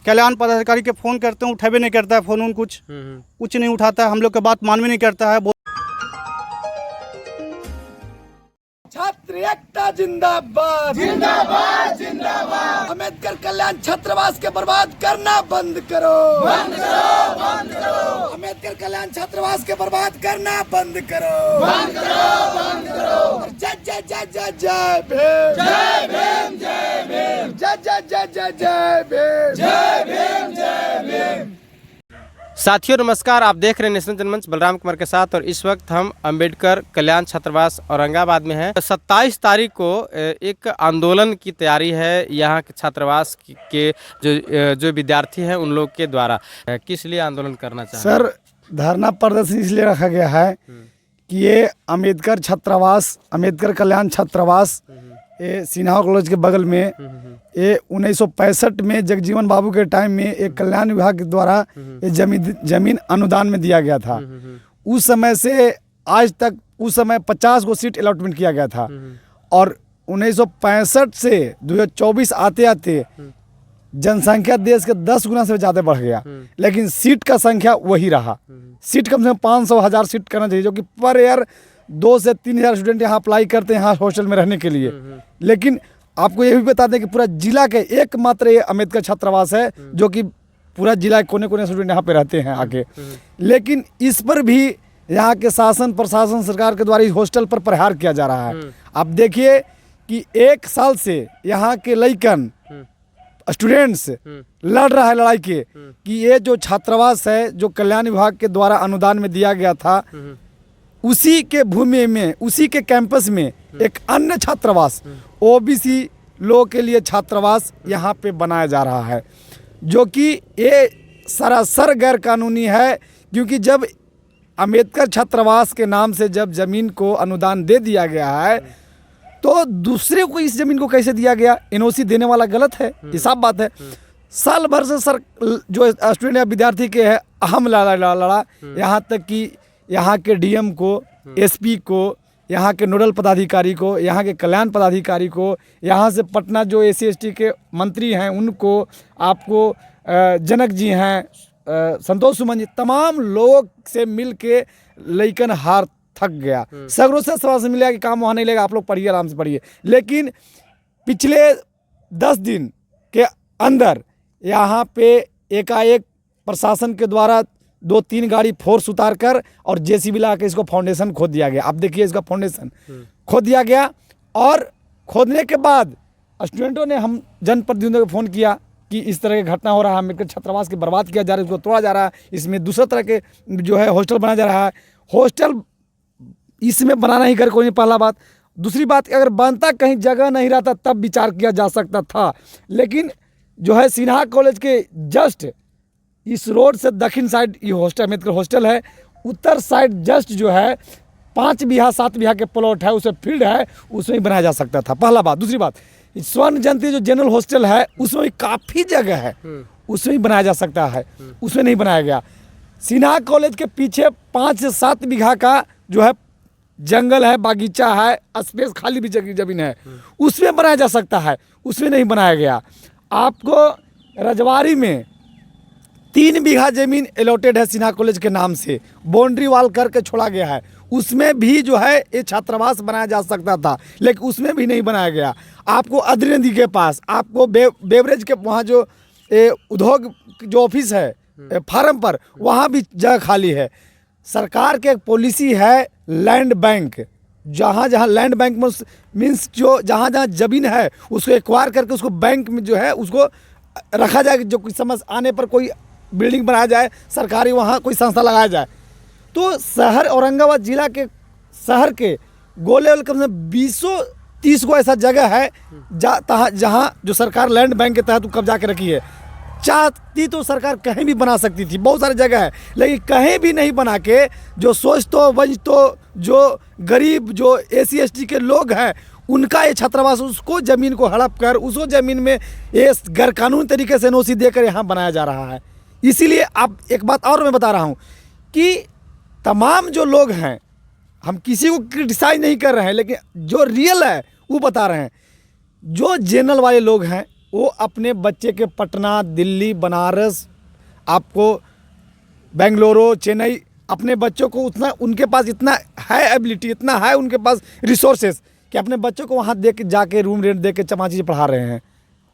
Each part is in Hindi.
कल्याण पदाधिकारी के फ़ोन करते हैं, उठावे नहीं करता है फ़ोन, उन कुछ नहीं उठाता है, हम लोग की बात मानवे नहीं करता है। छात्र एकता जिंदाबाद जिंदाबाद जिंदाबाद। अम्बेडकर कल्याण छात्रावास के बर्बाद करना बंद करो, बंद करो, बंद करो। अम्बेडकर कल्याण छात्रावास के बर्बाद करना बंद करो, बंद करो, बंद करो। जय जय जय जय जय भीम, जय भीम, जय भीम, जय जय जय जय जय भीम, जय भीम, जय भीम। साथियों नमस्कार, आप देख रहे हैं नेशनल जनमंच बलराम कुमार के साथ। और इस वक्त हम अंबेडकर कल्याण छात्रावास औरंगाबाद में हैं। 27 तारीख को एक आंदोलन की तैयारी है यहाँ के छात्रावास के जो विद्यार्थी हैं उन लोग के द्वारा। किस लिए आंदोलन करना चाहते हैं? सर, धरना प्रदर्शन इसलिए रखा गया है कि ये अम्बेडकर छात्रावास, अम्बेडकर कल्याण छात्रावास ये सिन्हा कॉलेज के बगल में ये 1965 में जगजीवन बाबू के टाइम में एक कल्याण विभाग के द्वारा ये जमीन अनुदान में दिया गया था। उस समय से आज तक उस समय 50 को सीट अलॉटमेंट किया गया था और 1965 से 2024 आते आते जनसंख्या देश के 10 गुना से ज़्यादा बढ़ गया, लेकिन सीट का संख्या वही रहा। सीट कम से कम 500,000 सीट करना चाहिए, जो कि पर ईयर 2 से 3,000 स्टूडेंट यहाँ अप्लाई करते हैं यहाँ हॉस्टल में रहने के लिए। लेकिन आपको ये भी बता दें कि पूरा जिला के एकमात्र ये अम्बेडकर छात्रावास है जो कि पूरा जिला के कोने कोने स्टूडेंट यहाँ पे रहते हैं आके। लेकिन इस पर भी यहाँ के शासन प्रशासन सरकार के द्वारा इस हॉस्टल पर प्रहार किया जा रहा है। आप देखिए कि 1 साल से यहाँ के लड़कन स्टूडेंट्स लड़ रहा है लड़ाई के कि ये जो छात्रावास है जो कल्याण विभाग के द्वारा अनुदान में दिया गया था, उसी के भूमि में, उसी के कैंपस में एक अन्य छात्रावास ओबीसी लोगों के लिए छात्रावास यहाँ पे बनाया जा रहा है, जो कि ये सरासर गैर कानूनी है। क्योंकि जब अम्बेडकर छात्रावास के नाम से जब जमीन को अनुदान दे दिया गया है तो दूसरे को इस जमीन को कैसे दिया गया? एनओसी देने वाला गलत है, ये साफ बात है। साल भर से सर जो स्टूडेंट या विद्यार्थी के है अहम लड़ा यहाँ तक कि यहाँ के डीएम को, एसपी को, यहाँ के नोडल पदाधिकारी को, यहाँ के कल्याण पदाधिकारी को, यहाँ से पटना जो एससी एसटी के मंत्री हैं उनको, आपको जनक जी हैं, संतोष सुमन जी, तमाम लोग से मिल के लइकन हार थक गया। सगरों से सवाल से मिला कि काम वहाँ नहीं लेगा, आप लोग पढ़िए, आराम से पढ़िए। लेकिन पिछले 10 दिन के अंदर यहाँ पे एकाएक प्रशासन के द्वारा 2-3 गाड़ी फोर्स उतार कर और जेसीबी ला के इसको फाउंडेशन खोद दिया गया। आप देखिए इसका फाउंडेशन खोद दिया गया और खोदने के बाद स्टूडेंटों ने हम जनप्रतिनिधियों को फ़ोन किया कि इस तरह की घटना हो रहा है, अम्बेडकर छात्रावास की बर्बाद किया जा रहा है, इसको तोड़ा जा रहा है, इसमें दूसरा तरह के जो है हॉस्टल बनाया जा रहा है। हॉस्टल इसमें बनाना ही कर कोई नहीं, पहला बात। दूसरी बात, अगर बनता कहीं जगह नहीं रहता तब विचार किया जा सकता था। लेकिन जो है सिन्हा कॉलेज के जस्ट इस रोड से दक्षिण साइड ये हॉस्टल अम्बेडकर हॉस्टल है, उत्तर साइड जस्ट जो है 5 बीघा 7 बीघा के प्लॉट है, उसमें फील्ड है, उसमें ही बनाया जा सकता था, पहला बात। दूसरी बात, स्वर्ण जयंती जो जनरल हॉस्टल है उसमें भी काफ़ी जगह है, उसमें भी बनाया जा सकता है, उसमें नहीं बनाया गया। सिन्हा कॉलेज के पीछे 5 से 7 बीघा का जो है जंगल है, बागीचा है, स्पेस खाली भी जमीन है, उसमें बनाया जा सकता है, उसमें नहीं बनाया गया। आपको रजवाड़ी में 3 बीघा जमीन अलॉटेड है सिन्हा कॉलेज के नाम से, बाउंड्री वाल करके छोड़ा गया है, उसमें भी जो है ये छात्रावास बनाया जा सकता था, लेकिन उसमें भी नहीं बनाया गया। आपको अद्री नदी के पास, आपको बेवरेज के वहाँ जो उद्योग जो ऑफिस है फार्म पर, वहाँ भी जगह खाली है। सरकार के एक पॉलिसी है लैंड बैंक, जहाँ जहाँ लैंड बैंक में मीन्स जो जहाँ जहाँ ज़मीन है उसको एक्वायर करके उसको बैंक में जो है उसको रखा जाए, जो कुछ समझ आने पर कोई बिल्डिंग बनाया जाए सरकारी, वहाँ कोई संस्था लगाया जाए। तो शहर औरंगाबाद जिला के शहर के गोले कम से 20-30 को ऐसा जगह है जहाँ जो सरकार लैंड बैंक के तहत कब्जा के रखी है। चाहती तो सरकार कहीं भी बना सकती थी, बहुत सारी जगह है, लेकिन कहीं भी नहीं बना के जो सोच तो वंच तो जो गरीब जो एससी एसटी के लोग हैं उनका ये छात्रावास, उसको ज़मीन को हड़प कर उसको ज़मीन में ये गैर कानूनी तरीके से एनओसी देकर यहाँ बनाया जा रहा है। इसीलिए आप एक बात और मैं बता रहा हूँ कि तमाम जो लोग हैं, हम किसी को क्रिटिसाइज नहीं कर रहे हैं, लेकिन जो रियल है वो बता रहे हैं। जो जनरल वाले लोग हैं वो अपने बच्चे के पटना, दिल्ली, बनारस, आपको बेंगलुरु, चेन्नई, अपने बच्चों को उतना, उनके पास इतना है एबिलिटी, इतना है उनके पास रिसोर्सेस कि अपने बच्चों को वहाँ दे के जाके रूम रेंट दे के चमाची से पढ़ा रहे हैं।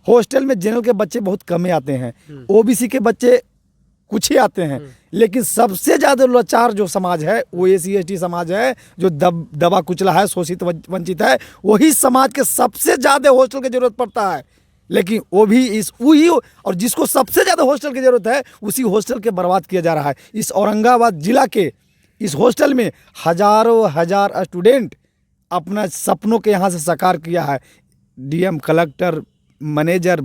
हॉस्टल में जनरल के बच्चे बहुत कम ही आते हैं, ओबीसी के बच्चे कुछ ही आते हैं, लेकिन सबसे ज़्यादा लाचार जो समाज है वो SC/ST समाज है, जो दबा कुचला है, शोषित वंचित है। वही समाज के सबसे ज़्यादा हॉस्टल की ज़रूरत पड़ता है, लेकिन वो भी वही, और जिसको सबसे ज़्यादा हॉस्टल की ज़रूरत है उसी हॉस्टल के बर्बाद किया जा रहा है। इस औरंगाबाद जिला के इस हॉस्टल में हजारों हजार स्टूडेंट अपना सपनों के यहाँ से साकार किया है। DM, कलेक्टर, मैनेजर,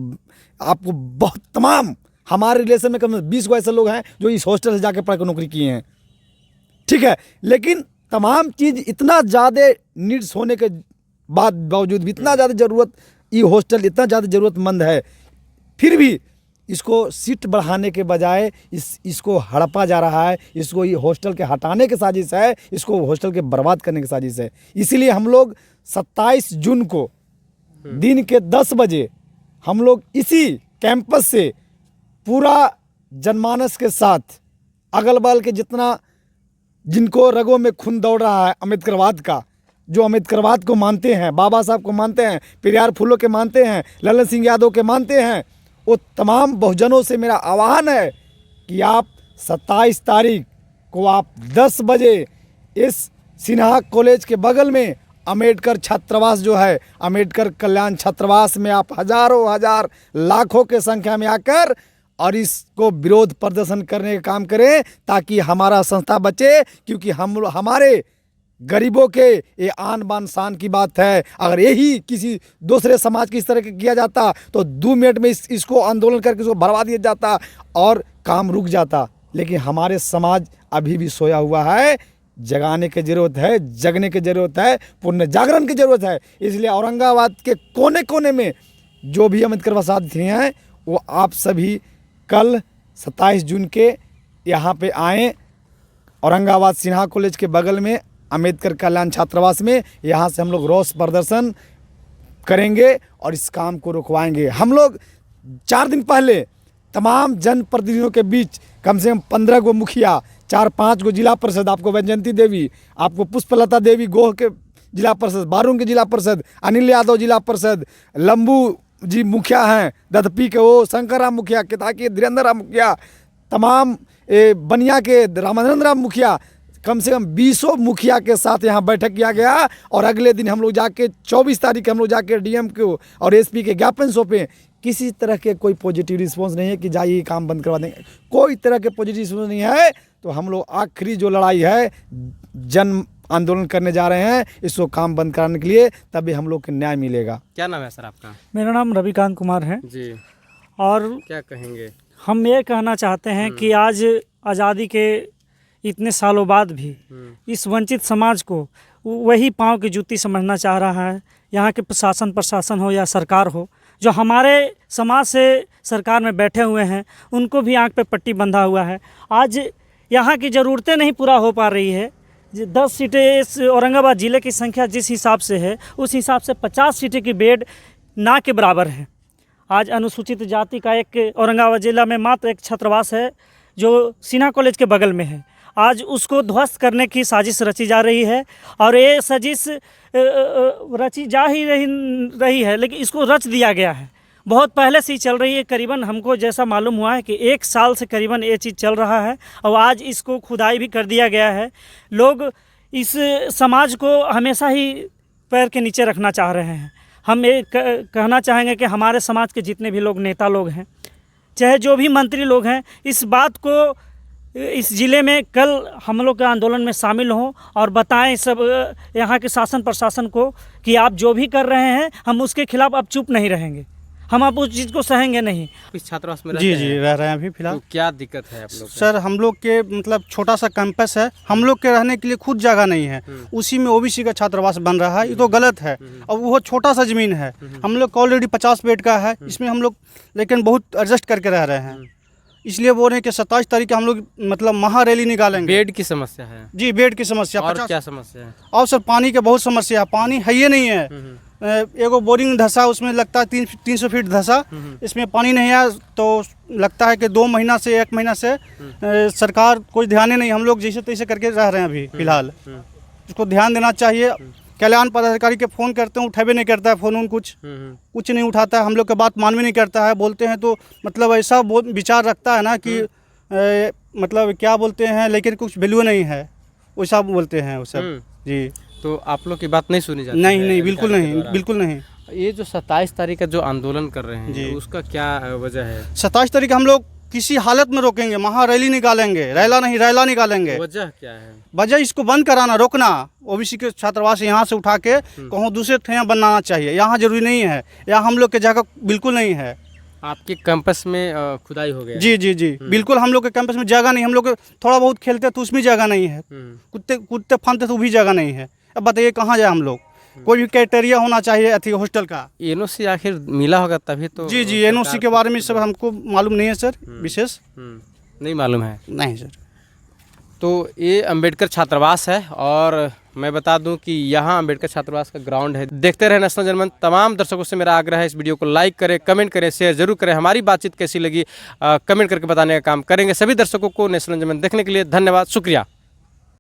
आपको बहुत तमाम हमारे रिलेशन में कम से कम 20 ऐसे लोग हैं जो इस हॉस्टल से जाके पढ़ कर नौकरी किए हैं, ठीक है। लेकिन तमाम चीज़ इतना ज़्यादा नीड्स होने के बावजूद भी, इतना ज़्यादा ज़रूरत, ये हॉस्टल इतना ज़्यादा ज़रूरतमंद है, फिर भी इसको सीट बढ़ाने के बजाय इसको हड़पा जा रहा है। इसको ये हॉस्टल के हटाने की साजिश है, इसको हॉस्टल के बर्बाद करने की साजिश है। इसीलिए हम लोग 27 जून को दिन के 10 बजे हम लोग इसी कैंपस से पूरा जनमानस के साथ, अगल बगल के जितना जिनको रगों में खून दौड़ रहा है अम्बेडकरवाद का, जो अम्बेडकरवाद को मानते हैं, बाबा साहब को मानते हैं, पेरियार फुल्लो के मानते हैं, ललन सिंह यादव के मानते हैं, वो तमाम बहुजनों से मेरा आह्वान है कि आप 27 तारीख को आप 10 बजे इस सिन्हा कॉलेज के बगल में अम्बेडकर छात्रावास जो है, अम्बेडकर कल्याण छात्रावास में आप हजारों हजार लाखों के संख्या में आकर और इसको विरोध प्रदर्शन करने का काम करें, ताकि हमारा संस्था बचे। क्योंकि हमारे गरीबों के ये आन बान शान की बात है। अगर यही किसी दूसरे समाज की इस तरह के किया जाता तो 2 मिनट में इसको आंदोलन करके इसको भरवा दिया जाता और काम रुक जाता। लेकिन हमारे समाज अभी भी सोया हुआ है, जगाने की ज़रूरत है, जगने की ज़रूरत है, पुण्य जागरण की ज़रूरत है। इसलिए औरंगाबाद के कोने कोने में जो भी अम्बेडकर साथी हैं वो आप सभी कल 27 जून के यहाँ पे आएँ। औरंगाबाद सिन्हा कॉलेज के बगल में अम्बेडकर कल्याण छात्रावास में, यहाँ से हम लोग रोष प्रदर्शन करेंगे और इस काम को रुकवाएंगे। हम लोग 4 दिन पहले तमाम जनप्रतिनिधियों के बीच कम से कम 15 गो मुखिया, 4-5 गो जिला परिषद, आपको वैजयंती देवी, आपको पुष्पलता देवी गोह के जिला परिषद, बारूण के जिला परिषद, अनिल यादव जिला परिषद, लंबू जी मुखिया हैं, दधपी के वो शंकर राम मुखिया, केता के धीरेन्द्र राम मुखिया, तमाम बनिया के रामानंद राम मुखिया, कम से कम 20 मुखिया के साथ यहाँ बैठक किया गया। और अगले दिन हम लोग जाके 24 तारीख हम लोग जाके DM को और SP के ज्ञापन सौंपे। किसी तरह के कोई पॉजिटिव रिस्पॉन्स नहीं है कि जाइए काम बंद करवा देंगे, कोई तरह के पॉजिटिव रिस्पॉन्स नहीं है। तो हम लोग आखिरी जो लड़ाई है, जन आंदोलन करने जा रहे हैं इसको काम बंद कराने के लिए, तभी हम लोग को न्याय मिलेगा। क्या नाम है सर आपका? मेरा नाम रविकांत कुमार है जी। और क्या कहेंगे? हम ये कहना चाहते हैं कि आज आज़ादी के इतने सालों बाद भी इस वंचित समाज को वही पाँव की जूती समझना चाह रहा है। यहाँ के प्रशासन हो या सरकार हो, जो हमारे समाज से सरकार में बैठे हुए हैं उनको भी आंख पे पट्टी बंधा हुआ है। आज यहाँ की ज़रूरतें नहीं पूरा हो पा रही है। 10 सीटें इस औरंगाबाद ज़िले की संख्या जिस हिसाब से है उस हिसाब से 50 सीटें की बेड ना के बराबर है। आज अनुसूचित जाति का एक औरंगाबाद ज़िला में मात्र एक छात्रावास है जो सिन्हा कॉलेज के बगल में है। आज उसको ध्वस्त करने की साजिश रची जा रही है और ये साजिश रची जा ही रही है, लेकिन इसको रच दिया गया है। बहुत पहले से ही चल रही है। करीबन हमको जैसा मालूम हुआ है कि 1 साल से करीबन ये चीज़ चल रहा है और आज इसको खुदाई भी कर दिया गया है। लोग इस समाज को हमेशा ही पैर के नीचे रखना चाह रहे हैं। हम ये कहना चाहेंगे कि हमारे समाज के जितने भी लोग नेता लोग हैं, चाहे जो भी मंत्री लोग हैं, इस बात को इस ज़िले में कल हम लोग के आंदोलन में शामिल हों और बताएं सब यहाँ के शासन प्रशासन को कि आप जो भी कर रहे हैं हम उसके खिलाफ अब चुप नहीं रहेंगे, हम आप उस चीज़ को सहेंगे नहीं। इस छात्रावास में जी रह रहे हैं अभी फिलहाल। तो क्या दिक्कत है आप लोग? सर हम लोग के मतलब छोटा सा कैंपस है, हम लोग के रहने के लिए खुद जगह नहीं है, उसी में OBC का छात्रावास बन रहा है। ये तो गलत है। और वो छोटा सा ज़मीन है, हम लोग का ऑलरेडी 50 बेड का है, इसमें हम लोग लेकिन बहुत एडजस्ट करके रह रहे हैं। इसलिए बोल रहे हैं कि 27 तारीख को हम लोग मतलब महारैली निकालेंगे। बेड की समस्या है? जी बेड की समस्या। और क्या समस्या है? और सर पानी की बहुत समस्या है, पानी है ही नहीं है। एगो बोरिंग धसा, उसमें लगता है 300 फीट धसा, इसमें पानी नहीं है। तो लगता है कि 2 महीना से 1 महीना से सरकार कोई ध्यान ही नहीं, हम लोग जैसे तैसे करके रह रहे हैं अभी फिलहाल। उसको ध्यान देना चाहिए। कल्याण पदाधिकारी के फ़ोन करते हैं, उठावे नहीं करता है फ़ोन, उन कुछ नहीं उठाता है, हम लोग की बात मान भी नहीं करता है। बोलते हैं तो मतलब ऐसा विचार रखता है ना कि मतलब क्या बोलते हैं, लेकिन कुछ वैल्यू नहीं है, वैसा बोलते हैं वो सब। जी, तो आप लोग की बात नहीं सुनी जाती नहीं है नहीं, बिल्कुल अधिकारी के नहीं, द्वारा? बिल्कुल नहीं। ये जो 27 तारीख का जो आंदोलन कर रहे हैं जी। उसका क्या वजह है? 27 तारीख हम लोग किसी हालत में रोकेंगे, महा रैली निकालेंगे, रैला निकालेंगे। वजह क्या है? वजह इसको बंद कराना, रोकना। ओबीसी के छात्रावास यहाँ से उठा के कहूँ दूसरे ठिकाना बनाना चाहिए, यहाँ जरूरी नहीं है, यहाँ हम लोग के जगह बिल्कुल नहीं है। आपके कैंपस में खुदाई हो गया? जी जी जी, बिल्कुल हम लोग के कैंपस में जगह नहीं, हम लोग थोड़ा बहुत खेलते तो उसमें जगह नहीं है, कुत्ते फानते तो भी जगह नहीं है। अब बताइए कहाँ जाए हम लोग? कोई भी क्राइटेरिया होना चाहिए अथी हॉस्टल का। एनओसी आखिर मिला होगा तभी तो। जी जी, एनओसी के बारे में सब हमको मालूम नहीं है सर, विशेष नहीं मालूम है। नहीं सर। तो ये अंबेडकर छात्रावास है और मैं बता दूं कि यहाँ अंबेडकर छात्रावास का ग्राउंड है। देखते रहे नेशनल जनमंच। तमाम दर्शकों से मेरा आग्रह है इस वीडियो को लाइक करें, कमेंट करें, शेयर जरूर करें। हमारी बातचीत कैसी लगी कमेंट करके बताने का काम करेंगे। सभी दर्शकों को नेशनल जनमंच देखने के लिए धन्यवाद, शुक्रिया।